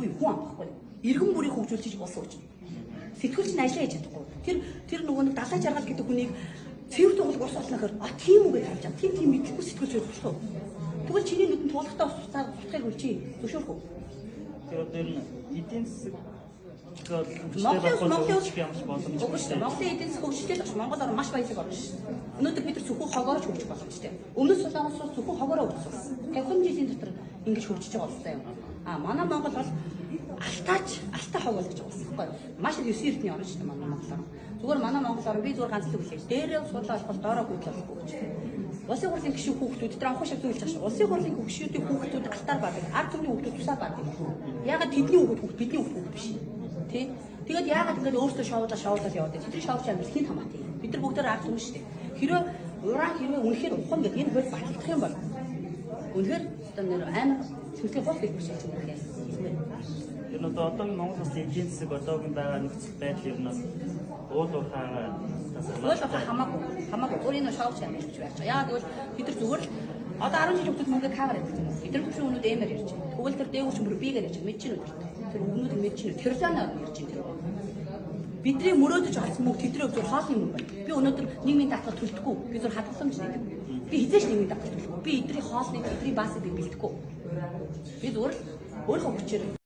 юу хүн амахгүй. Иргэн бүрийг хөгжүүлж болсон гэж. Сэтгүүлч нь ажиллаж чадахгүй. Тэр нөгөө нэг далай жаргал гэдэг хүнийг цэвэр тоглох ус олнохоор тийм үг гэж харж байгаа. Тийм мэдлэхгүй сэтгүүлч байдаг шүү. Тэгвэл чиний нүдэнд туулахтаа усцахыг үлчий. Зөвшөөрөх үү? Тэгэхээр эдийн засаг Монголын эдийн засаг хөгжөлтэй багш Монгол орн маш баялаг орн шүү. Өнөөдөр бид нар зөвхөн хогоорч хөгжих боломжтой. Өмнөд Солонгос бол зөвхөн хогоороо хөгжсөн. 50 жилийн дотор ингэж хөгжиж байгаа болсон юм. Манай Монгол бол алтаа хог болгож байгаа байхгүй юу? Маш их 9 эрдний орн шүү манай Монгол орн. Зүгээр манай Монгол орн би зүгээр ганц л хэлээ. Дээрээ судлаа болох доороо хөгжлөх гэж. Улсын хурлын гишүүн хүүхдүүд тэр анхуу шиг зүйлж байгаа шүү. Улсын хурлын гишүүдийн хүүхдүүд алтаар баадаг. Ард түмний хүүхдүүд тусаад баадаг. Ягаад тэдний хүүхд бидний хүүхд биш. Тэ? Тэгээд яагаад ингэж өөрсдөө шоудаад яваад байна. Тэдний шоудж амир хин хамаатай. Бид нар бүгдээр ард түмэн шүү дээ. Хэрвээ үнэхээр ухаан гэдэг энэ хөл батлагдах юм бол үнэхээр одоо амар сэтгэл гоох гэж байна юм. Энэ одоогийн Монгол улсын эдийн засаг одоогийн байгаа нөхцөл байдал ер нь уул уурхаагаа хамаагүй өөрийн шоудж амир гэж байж байгаа. Яагаад гэвэл бид нар зүгээр л одоо 10 жил хүүхдүүд мөнгө кавер хийдэг юм. Бид нар бүхэн өнүүд эмээр ярьж байна. Тэгвэл тэр дээгүүр ч мөр бигээр ярьж байна. Мэд чинь үү. Тэр өмнөд мэд чинь тэрлэнаар ярьж байна. Бидний мөрөөдөж авсан мөнгө тэдний зөв хоолны мөнгө байна. Би өнөөдөр нийгмийн даатгал төлдөхгүй. Би зөв хадгаламж хийдэг. Би хизээш нийгмийн даатгал төлөхгүй. Би эдний хоолны эдний баасыг би бэлдэхгүй. Би зөвөр өөрөө хүчээр